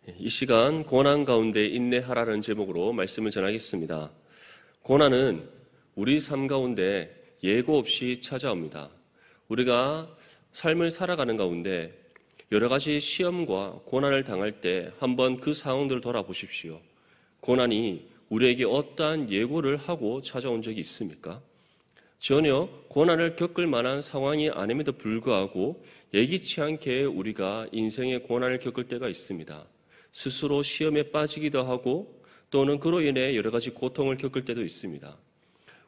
이 시간 고난 가운데 인내하라는 제목으로 말씀을 전하겠습니다. 고난은 우리 삶 가운데 예고 없이 찾아옵니다. 우리가 삶을 살아가는 가운데 여러 가지 시험과 고난을 당할 때 한번 그 상황들을 돌아보십시오. 고난이 우리에게 어떠한 예고를 하고 찾아온 적이 있습니까? 전혀 고난을 겪을 만한 상황이 아님에도 불구하고 예기치 않게 우리가 인생의 고난을 겪을 때가 있습니다. 스스로 시험에 빠지기도 하고 또는 그로 인해 여러 가지 고통을 겪을 때도 있습니다.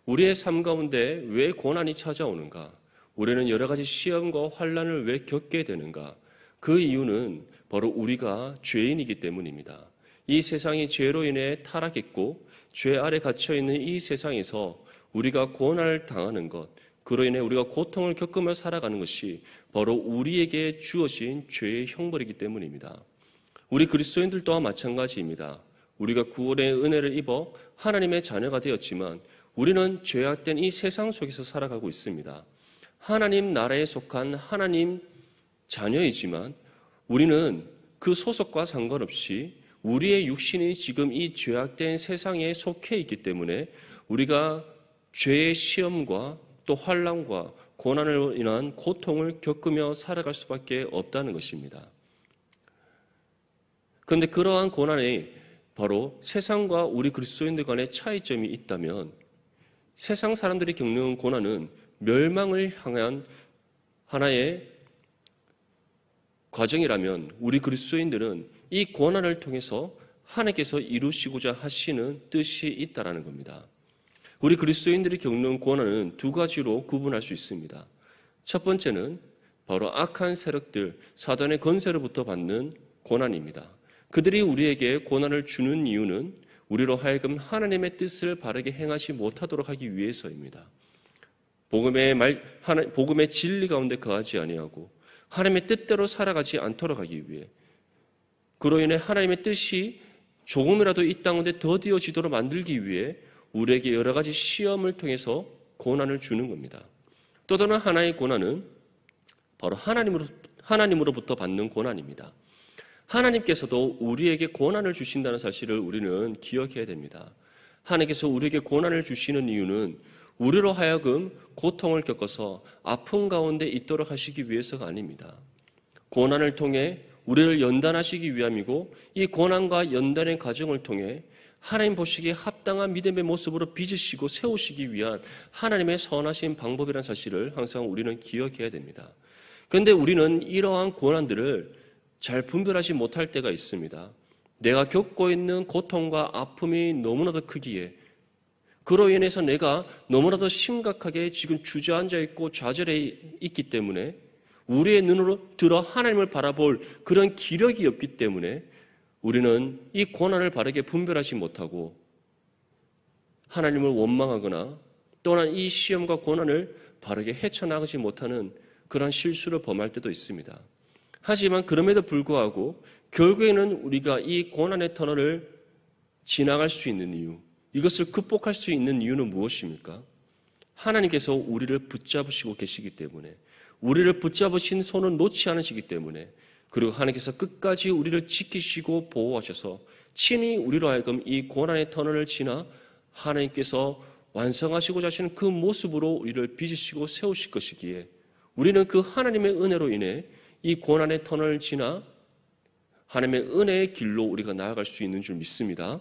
우리의 삶 가운데 왜 고난이 찾아오는가? 우리는 여러 가지 시험과 환난을 왜 겪게 되는가? 그 이유는 바로 우리가 죄인이기 때문입니다. 이 세상이 죄로 인해 타락했고 죄 아래 갇혀있는 이 세상에서 우리가 고난을 당하는 것, 그로 인해 우리가 고통을 겪으며 살아가는 것이 바로 우리에게 주어진 죄의 형벌이기 때문입니다. 우리 그리스도인들 또한 마찬가지입니다. 우리가 구원의 은혜를 입어 하나님의 자녀가 되었지만 우리는 죄악된 이 세상 속에서 살아가고 있습니다. 하나님 나라에 속한 하나님 자녀이지만 우리는 그 소속과 상관없이 우리의 육신이 지금 이 죄악된 세상에 속해 있기 때문에 우리가 죄의 시험과 또 환난과 고난으로 인한 고통을 겪으며 살아갈 수밖에 없다는 것입니다. 그런데 그러한 고난이 바로 세상과 우리 그리스도인들 간의 차이점이 있다면 세상 사람들이 겪는 고난은 멸망을 향한 하나의 과정이라면 우리 그리스도인들은 이 고난을 통해서 하나님께서 이루시고자 하시는 뜻이 있다는 겁니다. 우리 그리스도인들이 겪는 고난은 두 가지로 구분할 수 있습니다. 첫 번째는 바로 악한 세력들, 사단의 권세로부터 받는 고난입니다. 그들이 우리에게 고난을 주는 이유는 우리로 하여금 하나님의 뜻을 바르게 행하지 못하도록 하기 위해서입니다. 복음의 진리 가운데 거하지 아니하고 하나님의 뜻대로 살아가지 않도록 하기 위해, 그로 인해 하나님의 뜻이 조금이라도 이 땅 가운데 더디어지도록 만들기 위해 우리에게 여러 가지 시험을 통해서 고난을 주는 겁니다. 또 다른 하나의 고난은 바로 하나님으로부터 받는 고난입니다. 하나님께서도 우리에게 고난을 주신다는 사실을 우리는 기억해야 됩니다. 하나님께서 우리에게 고난을 주시는 이유는 우리로 하여금 고통을 겪어서 아픔 가운데 있도록 하시기 위해서가 아닙니다. 고난을 통해 우리를 연단하시기 위함이고 이 고난과 연단의 과정을 통해 하나님 보시기에 합당한 믿음의 모습으로 빚으시고 세우시기 위한 하나님의 선하신 방법이라는 사실을 항상 우리는 기억해야 됩니다. 그런데 우리는 이러한 고난들을 잘 분별하지 못할 때가 있습니다. 내가 겪고 있는 고통과 아픔이 너무나도 크기에 그로 인해서 내가 너무나도 심각하게 지금 주저앉아 있고 좌절해 있기 때문에 우리의 눈으로 들어 하나님을 바라볼 그런 기력이 없기 때문에 우리는 이 고난을 바르게 분별하지 못하고 하나님을 원망하거나 또는 이 시험과 고난을 바르게 헤쳐나가지 못하는 그런 실수를 범할 때도 있습니다. 하지만 그럼에도 불구하고 결국에는 우리가 이 고난의 터널을 지나갈 수 있는 이유, 이것을 극복할 수 있는 이유는 무엇입니까? 하나님께서 우리를 붙잡으시고 계시기 때문에, 우리를 붙잡으신 손을 놓지 않으시기 때문에, 그리고 하나님께서 끝까지 우리를 지키시고 보호하셔서 친히 우리로 하여금 이 고난의 터널을 지나 하나님께서 완성하시고자 하시는 그 모습으로 우리를 빚으시고 세우실 것이기에 우리는 그 하나님의 은혜로 인해 이 고난의 터널을 지나 하나님의 은혜의 길로 우리가 나아갈 수 있는 줄 믿습니다.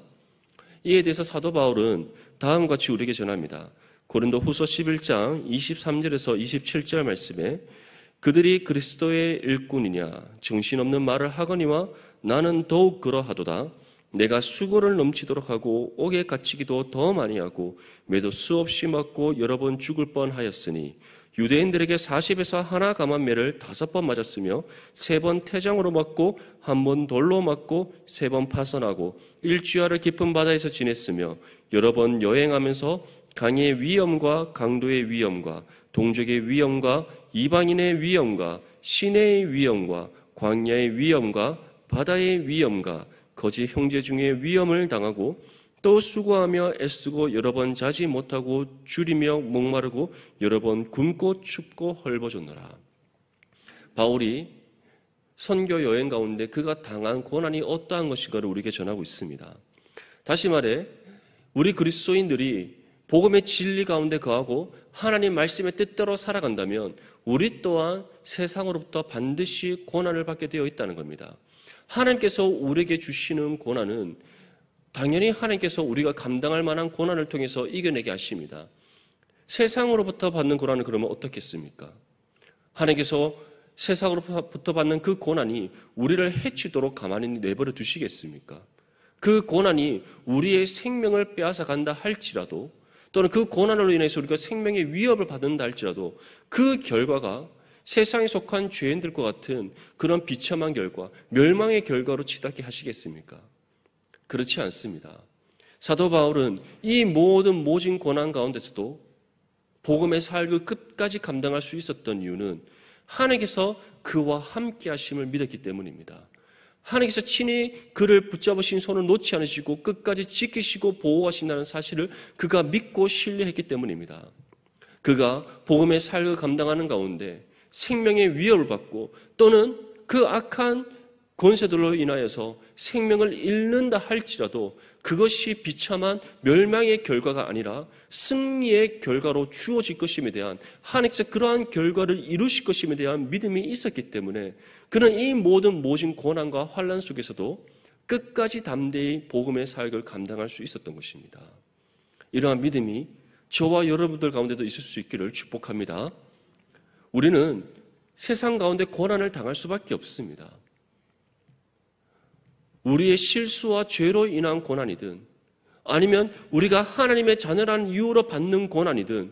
이에 대해서 사도 바울은 다음과 같이 우리에게 전합니다. 고린도 후서 11장 23절에서 27절 말씀에 그들이 그리스도의 일꾼이냐 정신없는 말을 하거니와 나는 더욱 그러하도다. 내가 수고를 넘치도록 하고 옥에 갇히기도 더 많이 하고 매도 수없이 맞고 여러 번 죽을 뻔하였으니 유대인들에게 40에서 하나 감한매를 5번 맞았으며 3번 태장으로 맞고 1번 돌로 맞고 3번 파선하고 일주야를 깊은 바다에서 지냈으며 여러 번 여행하면서 강의 위험과 강도의 위험과 동족의 위험과 이방인의 위험과 시내의 위험과 광야의 위험과 바다의 위험과 거짓 형제 중에 위험을 당하고 또 수고하며 애쓰고 여러 번 자지 못하고 줄이며 목마르고 여러 번 굶고 춥고 헐벗었노라. 바울이 선교 여행 가운데 그가 당한 고난이 어떠한 것인가를 우리에게 전하고 있습니다. 다시 말해 우리 그리스도인들이 복음의 진리 가운데 거하고 하나님 말씀의 뜻대로 살아간다면 우리 또한 세상으로부터 반드시 고난을 받게 되어 있다는 겁니다. 하나님께서 우리에게 주시는 고난은 당연히 하나님께서 우리가 감당할 만한 고난을 통해서 이겨내게 하십니다. 세상으로부터 받는 고난은 그러면 어떻겠습니까? 하나님께서 세상으로부터 받는 그 고난이 우리를 해치도록 가만히 내버려 두시겠습니까? 그 고난이 우리의 생명을 빼앗아 간다 할지라도 또는 그 고난으로 인해서 우리가 생명의 위협을 받는다 할지라도 그 결과가 세상에 속한 죄인들과 같은 그런 비참한 결과, 멸망의 결과로 치닫게 하시겠습니까? 그렇지 않습니다. 사도 바울은 이 모진 고난 가운데서도 복음의 사역을 끝까지 감당할 수 있었던 이유는 하나님께서 그와 함께 하심을 믿었기 때문입니다. 하나님께서 친히 그를 붙잡으신 손을 놓지 않으시고 끝까지 지키시고 보호하신다는 사실을 그가 믿고 신뢰했기 때문입니다. 그가 복음의 사역을 감당하는 가운데 생명의 위협을 받고 또는 그 악한 권세들로 인하여서 생명을 잃는다 할지라도 그것이 비참한 멸망의 결과가 아니라 승리의 결과로 주어질 것임에 대한 하나님께서 그러한 결과를 이루실 것임에 대한 믿음이 있었기 때문에 그는 이 모진 고난과 환난 속에서도 끝까지 담대히 복음의 사역을 감당할 수 있었던 것입니다. 이러한 믿음이 저와 여러분들 가운데도 있을 수 있기를 축복합니다. 우리는 세상 가운데 고난을 당할 수밖에 없습니다. 우리의 실수와 죄로 인한 고난이든 아니면 우리가 하나님의 자녀라는 이유로 받는 고난이든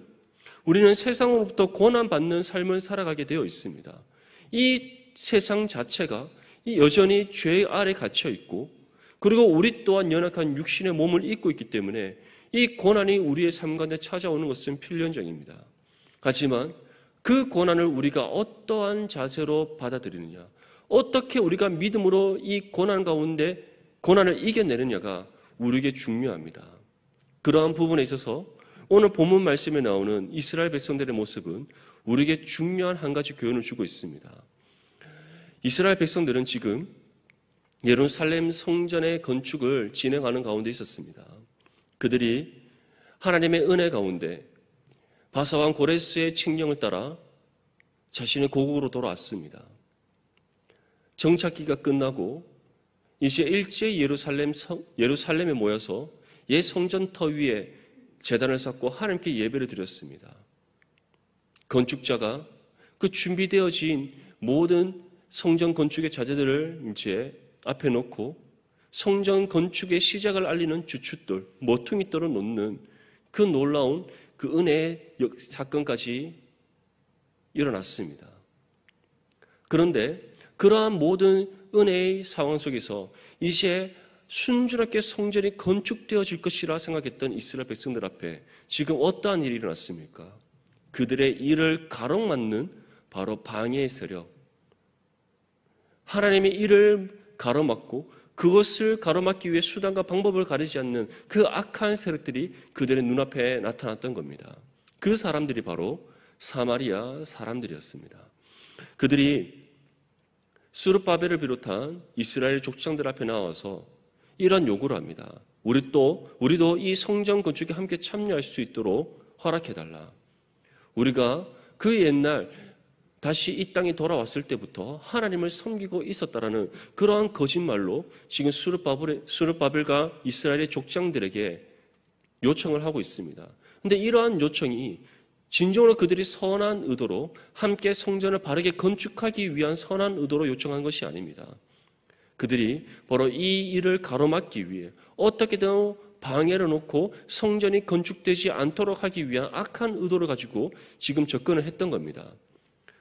우리는 세상으로부터 고난받는 삶을 살아가게 되어 있습니다. 이 세상 자체가 여전히 죄 아래 갇혀 있고 그리고 우리 또한 연약한 육신의 몸을 입고 있기 때문에 이 고난이 우리의 삶 가운데 찾아오는 것은 필연적입니다. 하지만 그 고난을 우리가 어떠한 자세로 받아들이느냐, 어떻게 우리가 믿음으로 이 고난 가운데 고난을 이겨내느냐가 우리에게 중요합니다. 그러한 부분에 있어서 오늘 본문 말씀에 나오는 이스라엘 백성들의 모습은 우리에게 중요한 한 가지 교훈을 주고 있습니다. 이스라엘 백성들은 지금 예루살렘 성전의 건축을 진행하는 가운데 있었습니다. 그들이 하나님의 은혜 가운데 바사왕 고레스의 칙령을 따라 자신의 고국으로 돌아왔습니다. 정착기가 끝나고 이제 일제히 예루살렘에 모여서 옛 성전터 위에 제단을 쌓고 하나님께 예배를 드렸습니다. 건축자가 그 준비되어진 모든 성전 건축의 자재들을 이제 앞에 놓고 성전 건축의 시작을 알리는 주춧돌, 모퉁이돌을 놓는 그 놀라운 그 은혜의 사건까지 일어났습니다. 그런데 그러한 모든 은혜의 상황 속에서 이제 순조롭게 성전이 건축되어질 것이라 생각했던 이스라엘 백성들 앞에 지금 어떠한 일이 일어났습니까? 그들의 일을 가로막는 바로 방해의 세력, 하나님의 일을 가로막고 그것을 가로막기 위해 수단과 방법을 가리지 않는 그 악한 세력들이 그들의 눈앞에 나타났던 겁니다. 그 사람들이 바로 사마리아 사람들이었습니다. 그들이 스룹바벨을 비롯한 이스라엘 족장들 앞에 나와서 이런 요구를 합니다. 우리도 이 성전 건축에 함께 참여할 수 있도록 허락해달라. 우리가 그 옛날 다시 이 땅에 돌아왔을 때부터 하나님을 섬기고 있었다라는 그러한 거짓말로 지금 스룹바벨과 이스라엘의 족장들에게 요청을 하고 있습니다. 그런데 이러한 요청이 진정으로 그들이 선한 의도로 함께 성전을 바르게 건축하기 위한 선한 의도로 요청한 것이 아닙니다. 그들이 바로 이 일을 가로막기 위해 어떻게든 방해를 놓고 성전이 건축되지 않도록 하기 위한 악한 의도를 가지고 지금 접근을 했던 겁니다.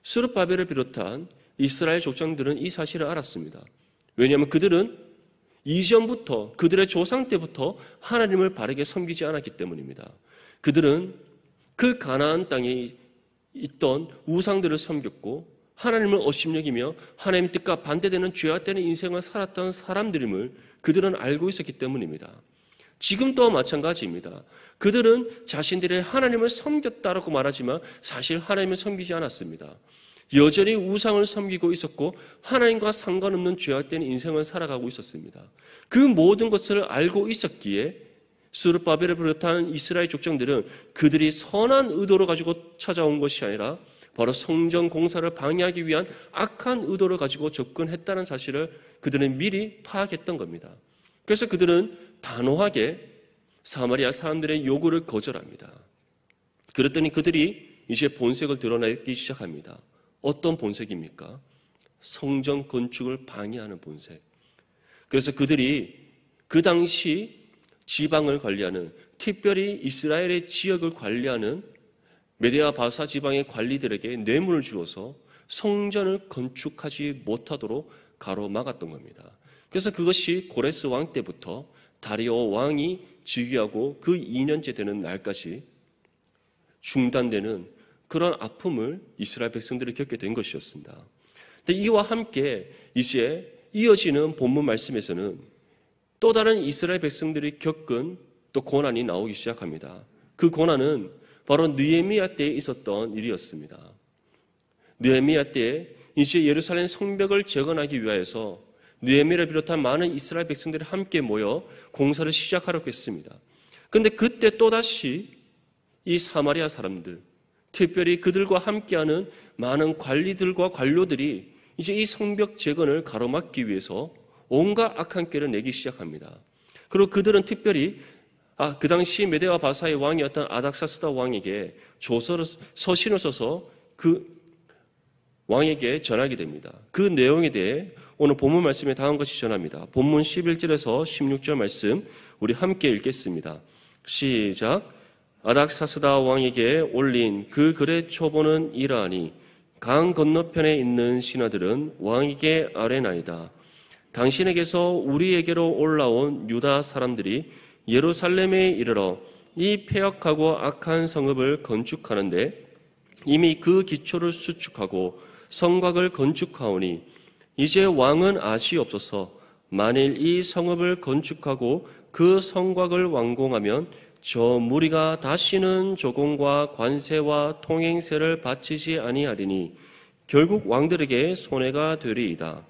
스룹바벨을 비롯한 이스라엘 족장들은 이 사실을 알았습니다. 왜냐하면 그들은 이전부터 그들의 조상 때부터 하나님을 바르게 섬기지 않았기 때문입니다. 그들은 그 가나안 땅에 있던 우상들을 섬겼고 하나님을 업신여기며 하나님 뜻과 반대되는 죄악되는 인생을 살았던 사람들임을 그들은 알고 있었기 때문입니다. 지금 또한 마찬가지입니다. 그들은 자신들의 하나님을 섬겼다라고 말하지만 사실 하나님을 섬기지 않았습니다. 여전히 우상을 섬기고 있었고 하나님과 상관없는 죄악된 인생을 살아가고 있었습니다. 그 모든 것을 알고 있었기에 스룹바벨을 비롯한 이스라엘 족장들은 그들이 선한 의도를 가지고 찾아온 것이 아니라 바로 성전 공사를 방해하기 위한 악한 의도를 가지고 접근했다는 사실을 그들은 미리 파악했던 겁니다. 그래서 그들은 단호하게 사마리아 사람들의 요구를 거절합니다. 그랬더니 그들이 이제 본색을 드러내기 시작합니다. 어떤 본색입니까? 성전 건축을 방해하는 본색. 그래서 그들이 그 당시 지방을 관리하는, 특별히 이스라엘의 지역을 관리하는 메데아 바사 지방의 관리들에게 뇌물을 주어서 성전을 건축하지 못하도록 가로막았던 겁니다. 그래서 그것이 고레스 왕 때부터 다리오 왕이 즉위하고 그 2년째 되는 날까지 중단되는 그런 아픔을 이스라엘 백성들이 겪게 된 것이었습니다. 근데 이와 함께 이제 이어지는 본문 말씀에서는 또 다른 이스라엘 백성들이 겪은 또 고난이 나오기 시작합니다. 그 고난은 바로 느헤미야 때에 있었던 일이었습니다. 느헤미야 때에 이제 예루살렘 성벽을 재건하기 위하여서 느헤미야를 비롯한 많은 이스라엘 백성들이 함께 모여 공사를 시작하려고 했습니다. 그런데 그때 또다시 이 사마리아 사람들, 특별히 그들과 함께하는 많은 관리들과 관료들이 이제 이 성벽 재건을 가로막기 위해서 온갖 악한 꾀를 내기 시작합니다. 그리고 그들은 특별히 그 당시 메데와 바사의 왕이었던 아닥사스다 왕에게 서신을 써서 그 왕에게 전하게 됩니다. 그 내용에 대해 오늘 본문 말씀에 다음 것이 전합니다. 본문 11절에서 16절 말씀 우리 함께 읽겠습니다. 시작. 아닥사스다 왕에게 올린 그 글의 초본은 이러하니 강 건너편에 있는 신하들은 왕에게 아뢰나이다. 당신에게서 우리에게로 올라온 유다 사람들이 예루살렘에 이르러 이 폐역하고 악한 성읍을 건축하는데 이미 그 기초를 수축하고 성곽을 건축하오니 이제 왕은 아시옵소서. 만일 이 성읍을 건축하고 그 성곽을 완공하면 저 무리가 다시는 조공과 관세와 통행세를 바치지 아니하리니 결국 왕들에게 손해가 되리이다.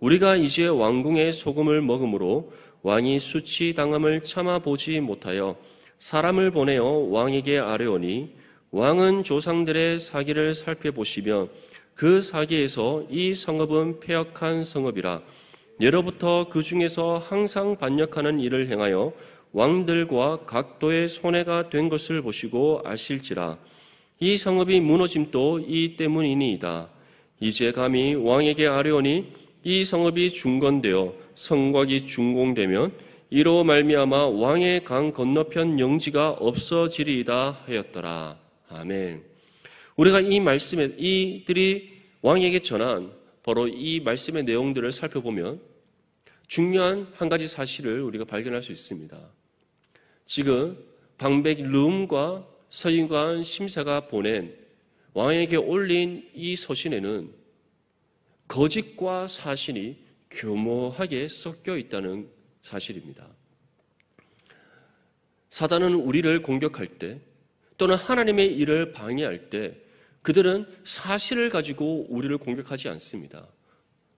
우리가 이제 왕궁의 소금을 먹음으로 왕이 수치당함을 참아보지 못하여 사람을 보내어 왕에게 아뢰오니 왕은 조상들의 사기를 살펴보시며 그 사기에서 이 성읍은 폐역한 성읍이라 예로부터 그 중에서 항상 반역하는 일을 행하여 왕들과 각도의 손해가 된 것을 보시고 아실지라 이 성읍이 무너짐도 이 때문이니이다. 이제 감히 왕에게 아뢰오니 이 성읍이 중건되어 성곽이 준공되면 이로 말미암아 왕의 강 건너편 영지가 없어지리이다 하였더라. 아멘. 우리가 이 말씀에 이들이 왕에게 전한 바로 이 말씀의 내용들을 살펴보면 중요한 한 가지 사실을 우리가 발견할 수 있습니다. 지금 방백 르움과 서인관 심사가 보낸 왕에게 올린 이 서신에는 거짓과 사실이 교묘하게 섞여 있다는 사실입니다. 사단은 우리를 공격할 때 또는 하나님의 일을 방해할 때 그들은 사실을 가지고 우리를 공격하지 않습니다.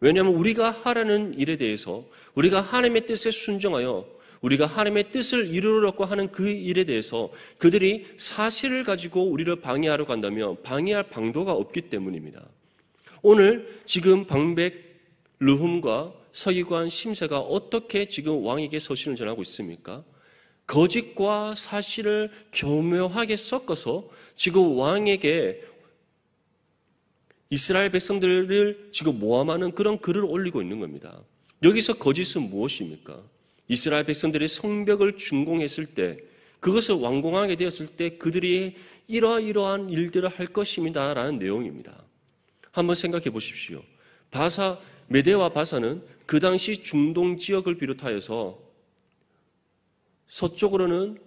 왜냐하면 우리가 하라는 일에 대해서 우리가 하나님의 뜻에 순종하여 우리가 하나님의 뜻을 이루려고 하는 그 일에 대해서 그들이 사실을 가지고 우리를 방해하려고 한다면 방해할 방도가 없기 때문입니다. 오늘 지금 방백 르훔과 서기관 심세가 어떻게 지금 왕에게 서신을 전하고 있습니까? 거짓과 사실을 교묘하게 섞어서 지금 왕에게 이스라엘 백성들을 지금 모함하는 그런 글을 올리고 있는 겁니다. 여기서 거짓은 무엇입니까? 이스라엘 백성들이 성벽을 준공했을 때 그것을 완공하게 되었을 때 그들이 이러이러한 일들을 할 것입니다 라는 내용입니다. 한번 생각해 보십시오. 메데와 바사는 그 당시 중동 지역을 비롯하여서 서쪽으로는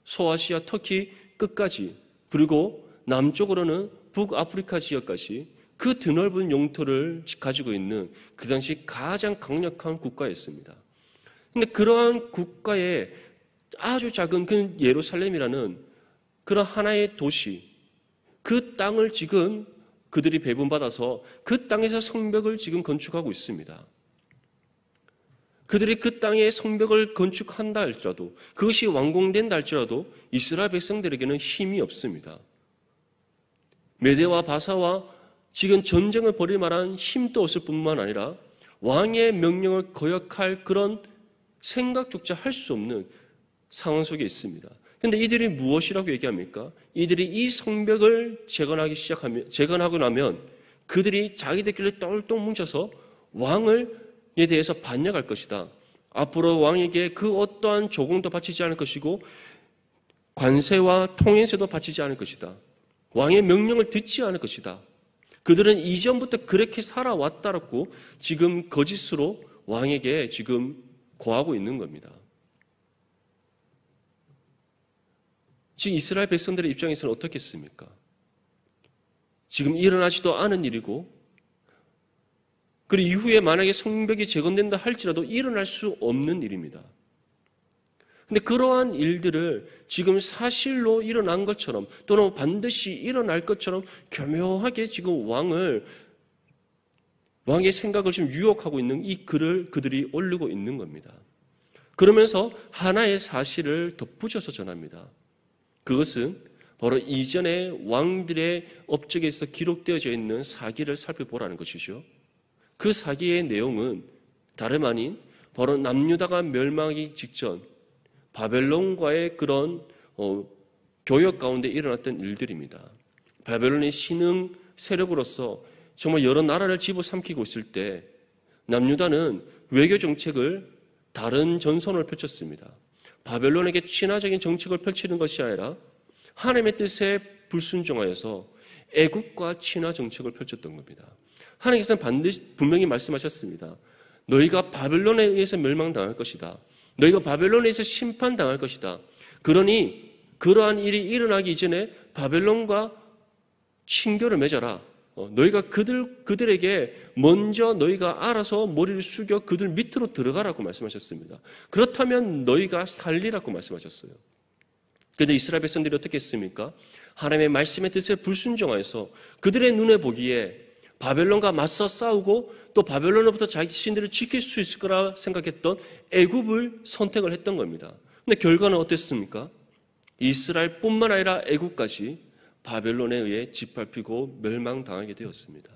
소아시아 터키 끝까지 그리고 남쪽으로는 북아프리카 지역까지 그 드넓은 영토를 가지고 있는 그 당시 가장 강력한 국가였습니다. 그런데 그러한 국가의 아주 작은 그 예루살렘이라는 그런 하나의 도시, 그 땅을 지금 그들이 배분받아서 그 땅에서 성벽을 지금 건축하고 있습니다. 그들이 그 땅에 성벽을 건축한다 할지라도, 그것이 완공된다 할지라도 이스라엘 백성들에게는 힘이 없습니다. 메대와 바사와 지금 전쟁을 벌일 만한 힘도 없을 뿐만 아니라 왕의 명령을 거역할 그런 생각조차 할 수 없는 상황 속에 있습니다. 그런데 이들이 무엇이라고 얘기합니까? 이들이 이 성벽을 재건하고 나면 그들이 자기들끼리 똘똘 뭉쳐서 왕에 대해서 반역할 것이다. 앞으로 왕에게 그 어떠한 조공도 바치지 않을 것이고 관세와 통행세도 바치지 않을 것이다. 왕의 명령을 듣지 않을 것이다. 그들은 이전부터 그렇게 살아왔다라고 지금 거짓으로 왕에게 지금 고하고 있는 겁니다. 지금 이스라엘 백성들의 입장에서는 어떻겠습니까? 지금 일어나지도 않은 일이고, 그리고 이후에 만약에 성벽이 재건된다 할지라도 일어날 수 없는 일입니다. 그런데 그러한 일들을 지금 사실로 일어난 것처럼 또는 반드시 일어날 것처럼 교묘하게 지금 왕의 생각을 지금 유혹하고 있는 이 글을 그들이 올리고 있는 겁니다. 그러면서 하나의 사실을 덧붙여서 전합니다. 그것은 바로 이전에 왕들의 업적에서 기록되어져 있는 사기를 살펴보라는 것이죠. 그 사기의 내용은 다름 아닌 바로 남유다가 멸망하기 직전 바벨론과의 그런 교역 가운데 일어났던 일들입니다. 바벨론의 신흥 세력으로서 정말 여러 나라를 집어삼키고 있을 때 남유다는 외교 정책을 다른 전선을 펼쳤습니다. 바벨론에게 친화적인 정책을 펼치는 것이 아니라 하나님의 뜻에 불순종하여서 애국과 친화 정책을 펼쳤던 겁니다. 하나님께서는 반드시 분명히 말씀하셨습니다. 너희가 바벨론에 의해서 멸망당할 것이다. 너희가 바벨론에 의해서 심판당할 것이다. 그러니 그러한 일이 일어나기 이전에 바벨론과 친교를 맺어라. 너희가 그들에게 먼저 너희가 알아서 머리를 숙여 그들 밑으로 들어가라고 말씀하셨습니다. 그렇다면 너희가 살리라고 말씀하셨어요. 그런데 이스라엘 백성들이 어떻게 했습니까? 하나님의 말씀의 뜻에 불순종하여서 그들의 눈에 보기에 바벨론과 맞서 싸우고 또 바벨론으로부터 자신들을 지킬 수 있을 거라 생각했던 애굽을 선택을 했던 겁니다. 그런데 결과는 어땠습니까? 이스라엘뿐만 아니라 애굽까지 바벨론에 의해 짓밟히고 멸망당하게 되었습니다.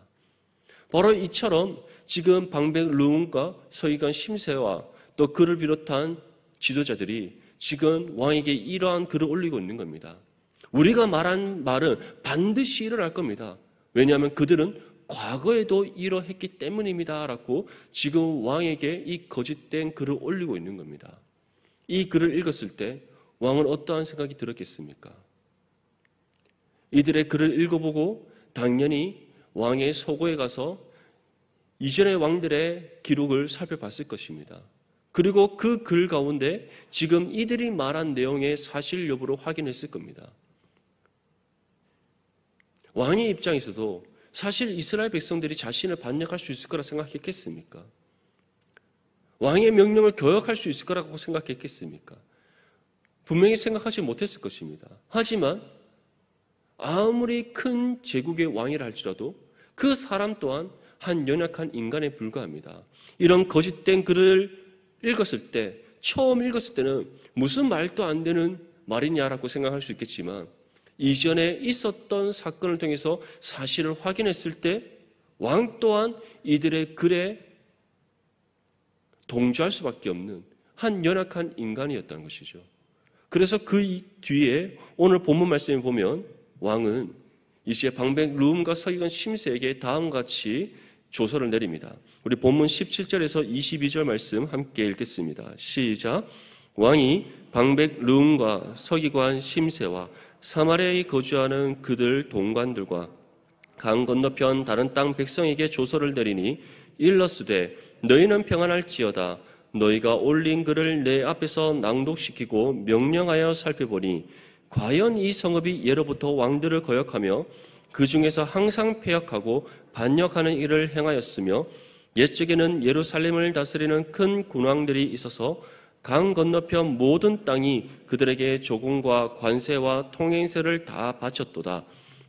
바로 이처럼 지금 방백 르움과 서기관 심세와 또 그를 비롯한 지도자들이 지금 왕에게 이러한 글을 올리고 있는 겁니다. 우리가 말한 말은 반드시 일어날 겁니다. 왜냐하면 그들은 과거에도 이러했기 때문입니다. 라고 지금 왕에게 이 거짓된 글을 올리고 있는 겁니다. 이 글을 읽었을 때 왕은 어떠한 생각이 들었겠습니까? 이들의 글을 읽어보고 당연히 왕의 서고에 가서 이전의 왕들의 기록을 살펴봤을 것입니다. 그리고 그 글 가운데 지금 이들이 말한 내용의 사실 여부를 확인했을 겁니다. 왕의 입장에서도 사실 이스라엘 백성들이 자신을 반역할 수 있을 거라 생각했겠습니까? 왕의 명령을 거역할 수 있을 거라고 생각했겠습니까? 분명히 생각하지 못했을 것입니다. 하지만 아무리 큰 제국의 왕이라 할지라도 그 사람 또한 한 연약한 인간에 불과합니다. 이런 거짓된 글을 읽었을 때, 처음 읽었을 때는 무슨 말도 안 되는 말이냐라고 생각할 수 있겠지만 이전에 있었던 사건을 통해서 사실을 확인했을 때 왕 또한 이들의 글에 동조할 수밖에 없는 한 연약한 인간이었다는 것이죠. 그래서 그 뒤에 오늘 본문 말씀에 보면 왕은 이시에 방백 르움과 서기관 심세에게 다음과 같이 조서를 내립니다. 우리 본문 17절에서 22절 말씀 함께 읽겠습니다. 시작. 왕이 방백 르움과 서기관 심세와 사마리아에 거주하는 그들 동관들과 강 건너편 다른 땅 백성에게 조서를 내리니 일러스되 너희는 평안할지어다. 너희가 올린 글을 내 앞에서 낭독시키고 명령하여 살펴보니 과연 이 성읍이 예로부터 왕들을 거역하며 그 중에서 항상 패역하고 반역하는 일을 행하였으며 옛적에는 예루살렘을 다스리는 큰 군왕들이 있어서 강 건너편 모든 땅이 그들에게 조공과 관세와 통행세를 다 바쳤도다.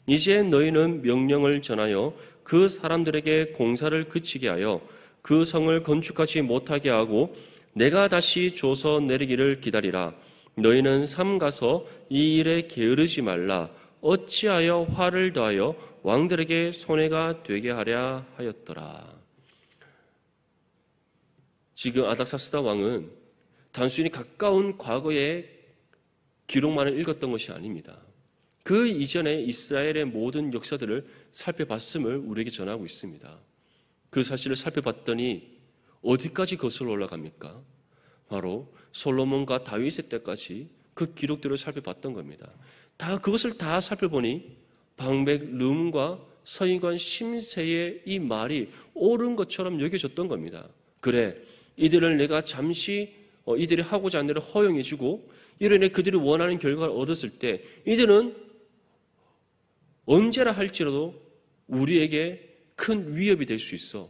이제 너희는 명령을 전하여 그 사람들에게 공사를 그치게 하여 그 성을 건축하지 못하게 하고 내가 다시 조서 내리기를 기다리라. 너희는 삼가서 이 일에 게으르지 말라. 어찌하여 화를 더하여 왕들에게 손해가 되게 하랴 하였더라. 지금 아닥사스다 왕은 단순히 가까운 과거의 기록만을 읽었던 것이 아닙니다. 그 이전에 이스라엘의 모든 역사들을 살펴봤음을 우리에게 전하고 있습니다. 그 사실을 살펴봤더니 어디까지 거슬러 올라갑니까? 바로 솔로몬과 다윗의 때까지 그 기록들을 살펴봤던 겁니다. 그것을 다 살펴보니 방백 르움과 서인관 심세의 이 말이 옳은 것처럼 여겨졌던 겁니다. 그래, 이들을 내가 잠시 이들이 하고자 하는 대로 허용해주고 이로 인해 그들이 원하는 결과를 얻었을 때 이들은 언제라 할지라도 우리에게 큰 위협이 될 수 있어.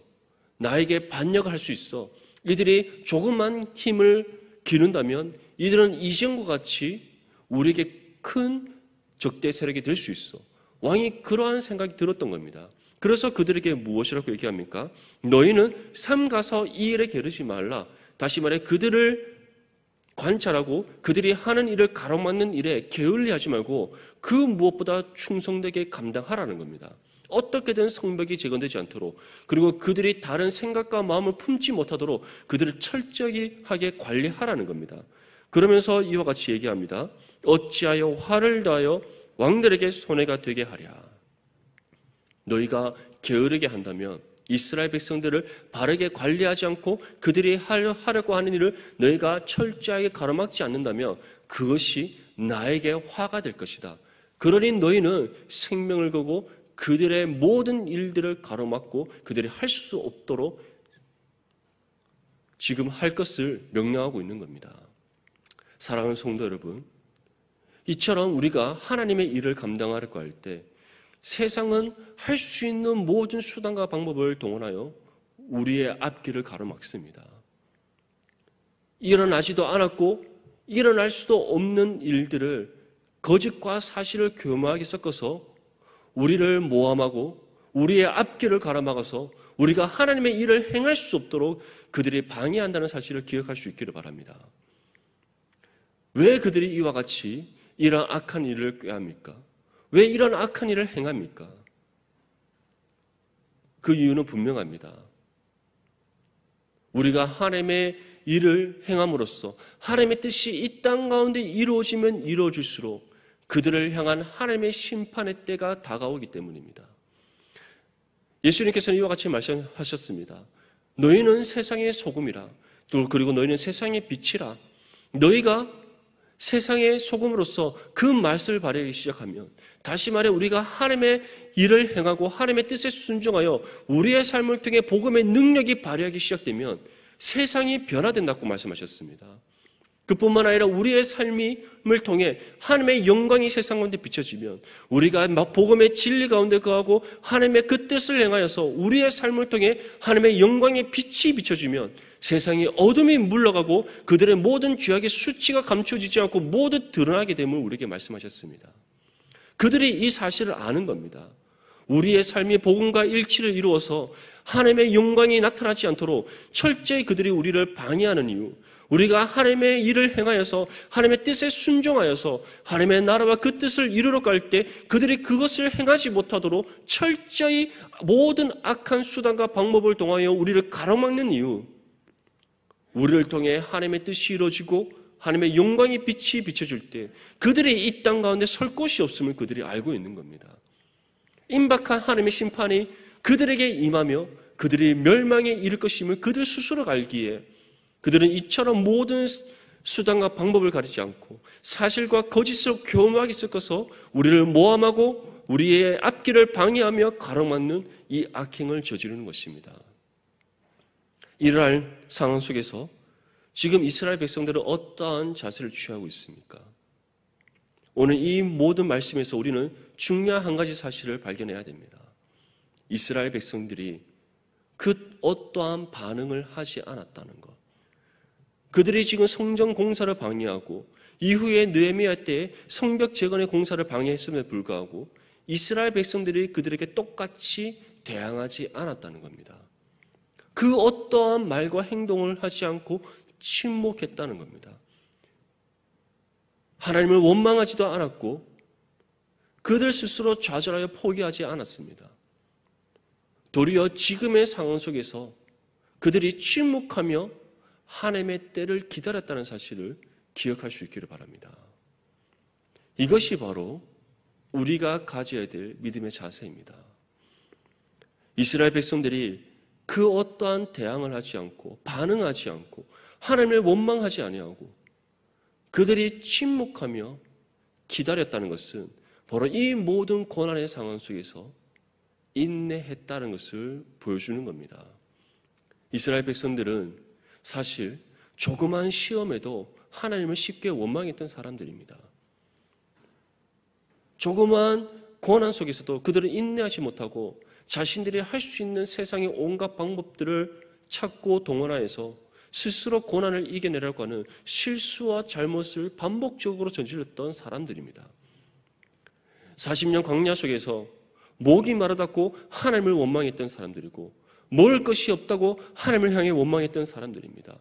나에게 반역을 할 수 있어. 이들이 조금만 힘을 기른다면 이들은 이전과 같이 우리에게 큰 적대 세력이 될 수 있어. 왕이 그러한 생각이 들었던 겁니다. 그래서 그들에게 무엇이라고 얘기합니까? 너희는 삼가서 이 일에 게으르지 말라. 다시 말해 그들을 관찰하고 그들이 하는 일을 가로막는 일에 게을리하지 말고 그 무엇보다 충성되게 감당하라는 겁니다. 어떻게든 성벽이 재건되지 않도록, 그리고 그들이 다른 생각과 마음을 품지 못하도록 그들을 철저히 하게 관리하라는 겁니다. 그러면서 이와 같이 얘기합니다. 어찌하여 화를 더하여 왕들에게 손해가 되게 하랴. 너희가 게으르게 한다면 이스라엘 백성들을 바르게 관리하지 않고 그들이 하려고 하는 일을 너희가 철저하게 가로막지 않는다면 그것이 나에게 화가 될 것이다. 그러니 너희는 생명을 걸고 그들의 모든 일들을 가로막고 그들이 할 수 없도록 지금 할 것을 명령하고 있는 겁니다. 사랑하는 성도 여러분, 이처럼 우리가 하나님의 일을 감당하려고 할 때 세상은 할 수 있는 모든 수단과 방법을 동원하여 우리의 앞길을 가로막습니다. 일어나지도 않았고 일어날 수도 없는 일들을 거짓과 사실을 교묘하게 섞어서 우리를 모함하고 우리의 앞길을 가로막아서 우리가 하나님의 일을 행할 수 없도록 그들이 방해한다는 사실을 기억할 수 있기를 바랍니다. 왜 그들이 이와 같이 이런 악한 일을 꾀합니까? 왜 이런 악한 일을 행합니까? 그 이유는 분명합니다. 우리가 하나님의 일을 행함으로써 하나님의 뜻이 이 땅 가운데 이루어지면 이루어질수록 그들을 향한 하나님의 심판의 때가 다가오기 때문입니다. 예수님께서는 이와 같이 말씀하셨습니다. 너희는 세상의 소금이라, 또 그리고 너희는 세상의 빛이라. 너희가 세상의 소금으로서 그 맛을 발휘하기 시작하면, 다시 말해 우리가 하나님의 일을 행하고 하나님의 뜻에 순종하여 우리의 삶을 통해 복음의 능력이 발휘하기 시작되면 세상이 변화된다고 말씀하셨습니다. 그뿐만 아니라 우리의 삶을 통해 하나님의 영광이 세상 가운데 비춰지면, 우리가 복음의 진리 가운데 거하고 하나님의 그 뜻을 행하여서 우리의 삶을 통해 하나님의 영광의 빛이 비춰지면 세상이 어둠이 물러가고 그들의 모든 죄악의 수치가 감춰지지 않고 모두 드러나게 됨을 우리에게 말씀하셨습니다. 그들이 이 사실을 아는 겁니다. 우리의 삶이 복음과 일치를 이루어서 하나님의 영광이 나타나지 않도록 철저히 그들이 우리를 방해하는 이유, 우리가 하나님의 일을 행하여서 하나님의 뜻에 순종하여서 하나님의 나라와 그 뜻을 이루러 갈 때 그들이 그것을 행하지 못하도록 철저히 모든 악한 수단과 방법을 통하여 우리를 가로막는 이유, 우리를 통해 하나님의 뜻이 이루어지고 하나님의 영광의 빛이 비춰질 때 그들이 이 땅 가운데 설 곳이 없음을 그들이 알고 있는 겁니다. 임박한 하나님의 심판이 그들에게 임하며 그들이 멸망에 이를 것임을 그들 스스로 알기에 그들은 이처럼 모든 수단과 방법을 가리지 않고 사실과 거짓을 교묘하게 섞어서 우리를 모함하고 우리의 앞길을 방해하며 가로막는 이 악행을 저지르는 것입니다. 이러한 상황 속에서 지금 이스라엘 백성들은 어떠한 자세를 취하고 있습니까? 오늘 이 모든 말씀에서 우리는 중요한 한 가지 사실을 발견해야 됩니다. 이스라엘 백성들이 그 어떠한 반응을 하지 않았다는 것. 그들이 지금 성전 공사를 방해하고 이후에 느헤미야 때에 성벽 재건의 공사를 방해했음에도 불구하고 이스라엘 백성들이 그들에게 똑같이 대항하지 않았다는 겁니다. 그 어떠한 말과 행동을 하지 않고 침묵했다는 겁니다. 하나님을 원망하지도 않았고 그들 스스로 좌절하여 포기하지 않았습니다. 도리어 지금의 상황 속에서 그들이 침묵하며 하나님의 때를 기다렸다는 사실을 기억할 수 있기를 바랍니다. 이것이 바로 우리가 가져야 될 믿음의 자세입니다. 이스라엘 백성들이 그 어떠한 대항을 하지 않고 반응하지 않고 하나님을 원망하지 아니하고 그들이 침묵하며 기다렸다는 것은 바로 이 모든 고난의 상황 속에서 인내했다는 것을 보여주는 겁니다. 이스라엘 백성들은 사실 조그만 시험에도 하나님을 쉽게 원망했던 사람들입니다. 조그만 고난 속에서도 그들은 인내하지 못하고 자신들이 할 수 있는 세상의 온갖 방법들을 찾고 동원하여서 스스로 고난을 이겨내려고 하는 실수와 잘못을 반복적으로 저질렀던 사람들입니다. 40년 광야 속에서 목이 마르다고 하나님을 원망했던 사람들이고 먹을 것이 없다고 하나님을 향해 원망했던 사람들입니다.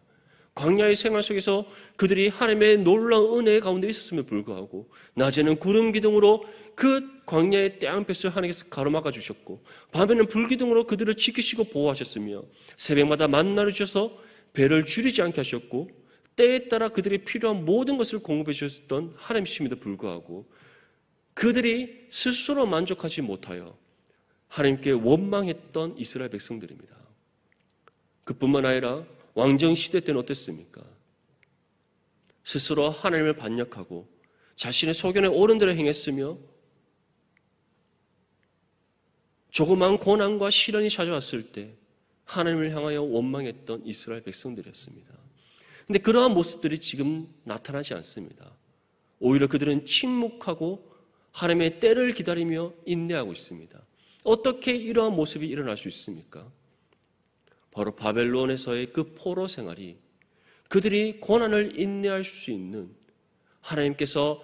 광야의 생활 속에서 그들이 하나님의 놀라운 은혜 가운데 있었음에 불구하고 낮에는 구름 기둥으로 그 광야의 태양볕을 하나님께서 가로막아 주셨고 밤에는 불기둥으로 그들을 지키시고 보호하셨으며 새벽마다 만나를 주셔서 배를 줄이지 않게 하셨고 때에 따라 그들이 필요한 모든 것을 공급해 주셨던 하나님이심에도 불구하고 그들이 스스로 만족하지 못하여 하나님께 원망했던 이스라엘 백성들입니다. 그뿐만 아니라 왕정 시대 때는 어땠습니까? 스스로 하나님을 반역하고 자신의 소견에 옳은 대로 행했으며 조그만 고난과 시련이 찾아왔을 때 하나님을 향하여 원망했던 이스라엘 백성들이었습니다. 그런데 그러한 모습들이 지금 나타나지 않습니다. 오히려 그들은 침묵하고 하나님의 때를 기다리며 인내하고 있습니다. 어떻게 이러한 모습이 일어날 수 있습니까? 바로 바벨론에서의 그 포로 생활이 그들이 고난을 인내할 수 있는 하나님께서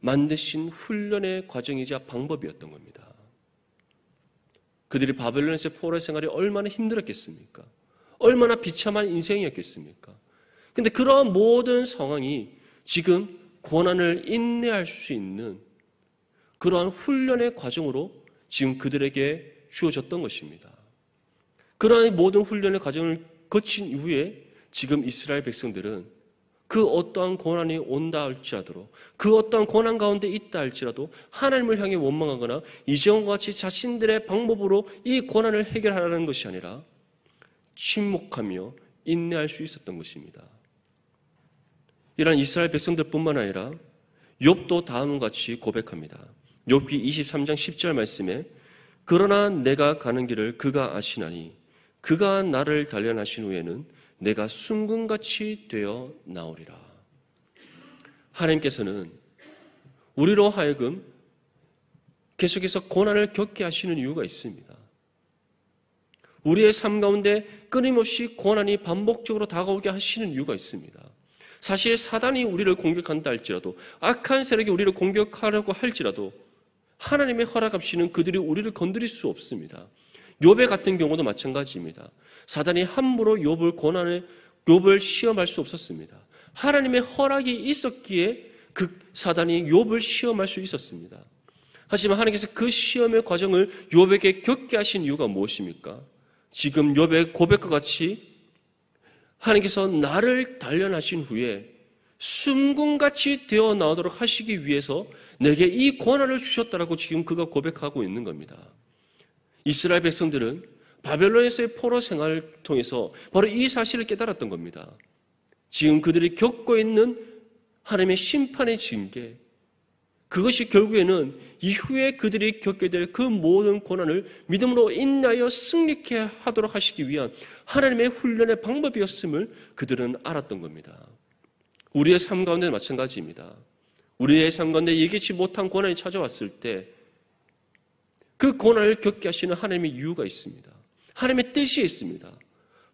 만드신 훈련의 과정이자 방법이었던 겁니다. 그들이 바벨론에서의 포로 생활이 얼마나 힘들었겠습니까? 얼마나 비참한 인생이었겠습니까? 그런데 그러한 모든 상황이 지금 고난을 인내할 수 있는 그러한 훈련의 과정으로 지금 그들에게 주어졌던 것입니다. 그러한 모든 훈련의 과정을 거친 이후에 지금 이스라엘 백성들은 그 어떠한 고난이 온다 할지라도 그 어떠한 고난 가운데 있다 할지라도 하나님을 향해 원망하거나 이전과 같이 자신들의 방법으로 이 고난을 해결하라는 것이 아니라 침묵하며 인내할 수 있었던 것입니다. 이러한 이스라엘 백성들뿐만 아니라 욥도 다음과 같이 고백합니다. 욥기 23장 10절 말씀에 그러나 내가 가는 길을 그가 아시나니 그가 나를 단련하신 후에는 내가 순금같이 되어 나오리라. 하나님께서는 우리로 하여금 계속해서 고난을 겪게 하시는 이유가 있습니다. 우리의 삶 가운데 끊임없이 고난이 반복적으로 다가오게 하시는 이유가 있습니다. 사실 사단이 우리를 공격한다 할지라도 악한 세력이 우리를 공격하려고 할지라도 하나님의 허락 없이는 그들이 우리를 건드릴 수 없습니다. 욥의 같은 경우도 마찬가지입니다. 사단이 함부로 욥을 시험할 수 없었습니다. 하나님의 허락이 있었기에 그 사단이 욥을 시험할 수 있었습니다. 하지만 하나님께서 그 시험의 과정을 욥에게 겪게 하신 이유가 무엇입니까? 지금 욥의 고백과 같이 하나님께서 나를 단련하신 후에 순금같이 되어 나오도록 하시기 위해서 내게 이 고난을 주셨다라고 지금 그가 고백하고 있는 겁니다. 이스라엘 백성들은 바벨론에서의 포로 생활을 통해서 바로 이 사실을 깨달았던 겁니다. 지금 그들이 겪고 있는 하나님의 심판의 징계, 그것이 결국에는 이후에 그들이 겪게 될 그 모든 고난을 믿음으로 인하여 승리케 하도록 하시기 위한 하나님의 훈련의 방법이었음을 그들은 알았던 겁니다. 우리의 삶 가운데 마찬가지입니다. 우리의 삶 가운데 예기치 못한 고난이 찾아왔을 때 그 고난을 겪게 하시는 하나님의 이유가 있습니다. 하나님의 뜻이 있습니다.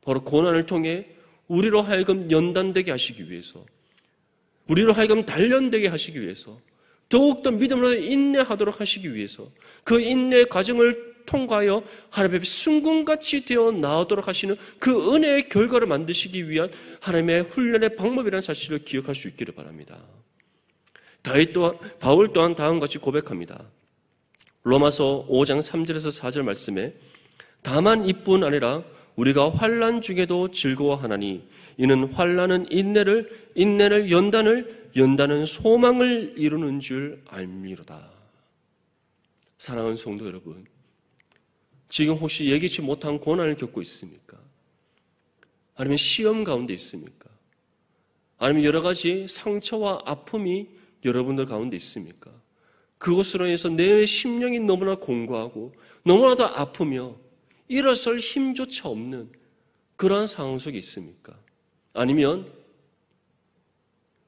바로 고난을 통해 우리로 하여금 연단되게 하시기 위해서, 우리로 하여금 단련되게 하시기 위해서, 더욱더 믿음으로 인내하도록 하시기 위해서 그 인내의 과정을 통과하여 하나님 앞에 순금같이 되어 나오도록 하시는 그 은혜의 결과를 만드시기 위한 하나님의 훈련의 방법이라는 사실을 기억할 수 있기를 바랍니다. 바울 또한 다음과 같이 고백합니다. 로마서 5장 3절에서 4절 말씀에 다만 이뿐 아니라 우리가 환난 중에도 즐거워하나니 이는 환난은 인내를, 인내는 연단을, 연단은 소망을 이루는 줄 알미로다. 사랑하는 성도 여러분, 지금 혹시 예기치 못한 고난을 겪고 있습니까? 아니면 시험 가운데 있습니까? 아니면 여러 가지 상처와 아픔이 여러분들 가운데 있습니까? 그것으로 인해서 내 심령이 너무나 공고하고 너무나도 아프며 일어설 힘조차 없는 그러한 상황 속에 있습니까? 아니면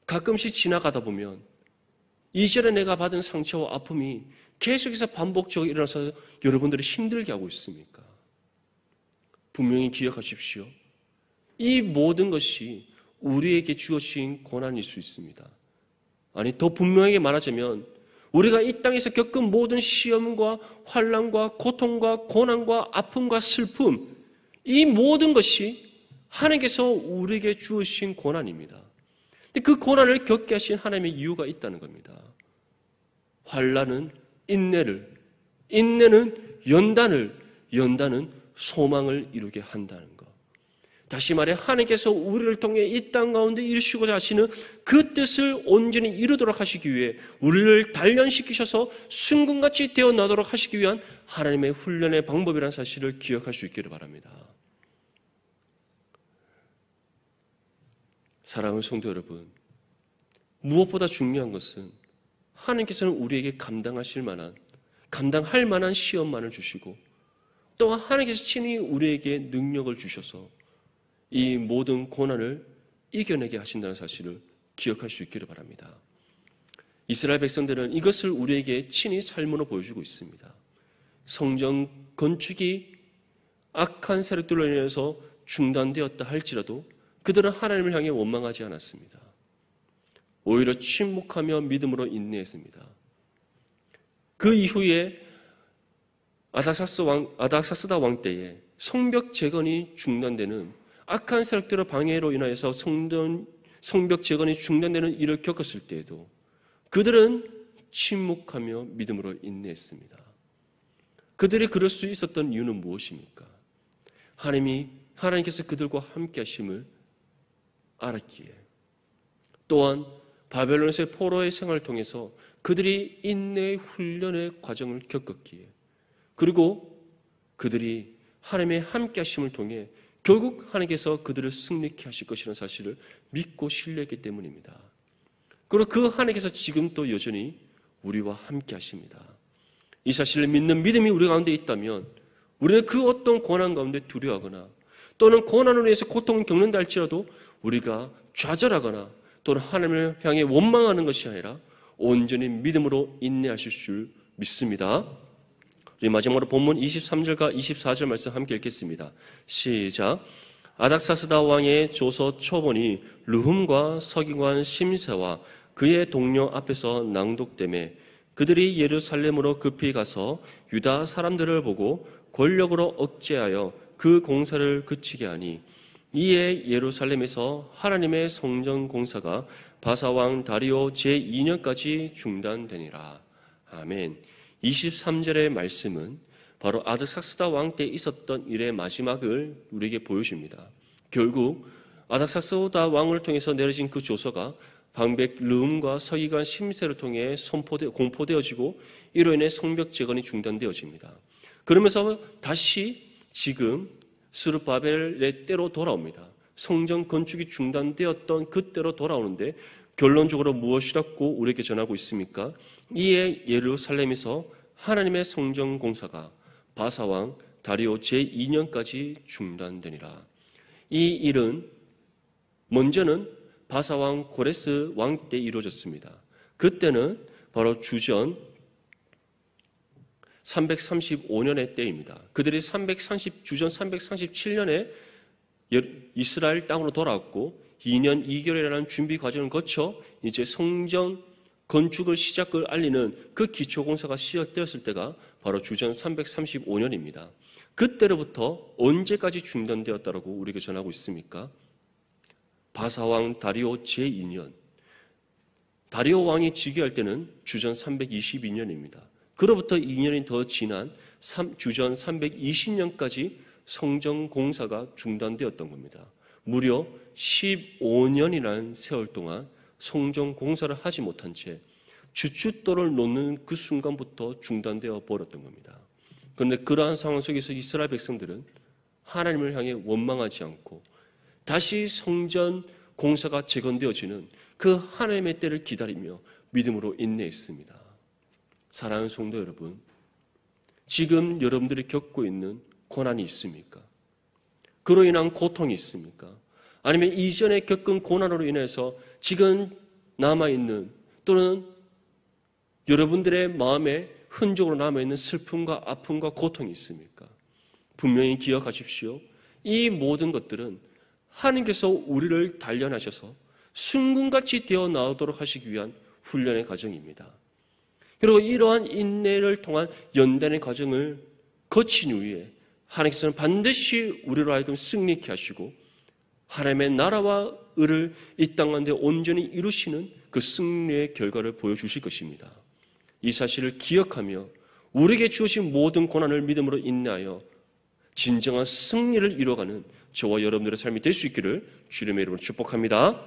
가끔씩 지나가다 보면 이전에 내가 받은 상처와 아픔이 계속해서 반복적으로 일어나서 여러분들을 힘들게 하고 있습니까? 분명히 기억하십시오. 이 모든 것이 우리에게 주어진 고난일 수 있습니다. 아니, 더 분명하게 말하자면 우리가 이 땅에서 겪은 모든 시험과 환난과 고통과 고난과 아픔과 슬픔, 이 모든 것이 하나님께서 우리에게 주으신 고난입니다. 근데 그 고난을 겪게 하신 하나님의 이유가 있다는 겁니다. 환난은 인내를, 인내는 연단을, 연단은 소망을 이루게 한다는 것. 다시 말해 하나님께서 우리를 통해 이 땅 가운데 이루시고자 하시는 그 뜻을 온전히 이루도록 하시기 위해 우리를 단련시키셔서 순금같이 되어나도록 하시기 위한 하나님의 훈련의 방법이라는 사실을 기억할 수 있기를 바랍니다. 사랑하는 성도 여러분, 무엇보다 중요한 것은 하나님께서는 우리에게 감당할 만한 시험만을 주시고 또한 하나님께서 친히 우리에게 능력을 주셔서 이 모든 고난을 이겨내게 하신다는 사실을 기억할 수 있기를 바랍니다. 이스라엘 백성들은 이것을 우리에게 친히 삶으로 보여주고 있습니다. 성전 건축이 악한 세력들로 인해서 중단되었다 할지라도 그들은 하나님을 향해 원망하지 않았습니다. 오히려 침묵하며 믿음으로 인내했습니다. 그 이후에 아닥사스다 왕 때에 성벽 재건이 중단되는 악한 세력들의 방해로 인하여서 성벽 재건이 중단되는 일을 겪었을 때에도 그들은 침묵하며 믿음으로 인내했습니다. 그들이 그럴 수 있었던 이유는 무엇입니까? 하나님께서 그들과 함께 하심을 알았기에, 또한 바벨론에서의 포로의 생활을 통해서 그들이 인내의 훈련의 과정을 겪었기에, 그리고 그들이 하나님의 함께 하심을 통해 결국 하나님께서 그들을 승리케 하실 것이라는 사실을 믿고 신뢰했기 때문입니다. 그리고 그 하나님께서 지금 또 여전히 우리와 함께 하십니다. 이 사실을 믿는 믿음이 우리 가운데 있다면 우리는 그 어떤 고난 가운데 두려워하거나 또는 고난으로 인해서 고통을 겪는다 할지라도 우리가 좌절하거나 또는 하나님을 향해 원망하는 것이 아니라 온전히 믿음으로 인내하실 줄 믿습니다. 우리 마지막으로 본문 23절과 24절 말씀 함께 읽겠습니다. 시작. 아닥사스다 왕의 조서 초본이 르훔과 서기관 심세와 그의 동료 앞에서 낭독되매 그들이 예루살렘으로 급히 가서 유다 사람들을 보고 권력으로 억제하여 그 공사를 그치게 하니 이에 예루살렘에서 하나님의 성전 공사가 바사왕 다리오 제2년까지 중단되니라. 아멘. 23절의 말씀은 바로 아닥사스다 왕 때 있었던 일의 마지막을 우리에게 보여줍니다. 결국 아닥사스다 왕을 통해서 내려진 그 조서가 방백 르훔과 서기관 심세를 통해 공포되어지고 이로 인해 성벽 재건이 중단되어집니다. 그러면서 다시 지금 스룹바벨의 때로 돌아옵니다. 성전 건축이 중단되었던 그때로 돌아오는데 결론적으로 무엇이라고 우리에게 전하고 있습니까? 이에 예루살렘에서 하나님의 성전 공사가 바사왕 다리오 제2년까지 중단되니라. 이 일은 먼저는 바사왕 고레스 왕 때 이루어졌습니다. 그때는 바로 주전 335년의 때입니다. 그들이 주전 337년에 이스라엘 땅으로 돌아왔고 2년 2개월이라는 준비 과정을 거쳐 이제 성전 건축을 시작을 알리는 그 기초공사가 시작되었을 때가 바로 주전 335년입니다. 그때로부터 언제까지 중단되었다고 우리에게 전하고 있습니까? 바사왕 다리오 제2년, 다리오 왕이 즉위할 때는 주전 322년입니다. 그로부터 2년이 더 지난 주전 320년까지 성전 공사가 중단되었던 겁니다. 무려 15년이라는 세월 동안 성전 공사를 하지 못한 채 주춧돌을 놓는 그 순간부터 중단되어 버렸던 겁니다. 그런데 그러한 상황 속에서 이스라엘 백성들은 하나님을 향해 원망하지 않고 다시 성전 공사가 재건되어지는 그 하나님의 때를 기다리며 믿음으로 인내했습니다. 사랑하는 성도 여러분, 지금 여러분들이 겪고 있는 고난이 있습니까? 그로 인한 고통이 있습니까? 아니면 이전에 겪은 고난으로 인해서 지금 남아있는 또는 여러분들의 마음에 흔적으로 남아있는 슬픔과 아픔과 고통이 있습니까? 분명히 기억하십시오. 이 모든 것들은 하나님께서 우리를 단련하셔서 순금같이 되어 나오도록 하시기 위한 훈련의 과정입니다. 그리고 이러한 인내를 통한 연단의 과정을 거친 후에 하나님께서는 반드시 우리로 하여금 승리케 하시고 하나님의 나라와 의를 이 땅 가운데 온전히 이루시는 그 승리의 결과를 보여주실 것입니다. 이 사실을 기억하며 우리에게 주어진 모든 고난을 믿음으로 인내하여 진정한 승리를 이뤄가는 저와 여러분들의 삶이 될 수 있기를 주님의 이름으로 축복합니다.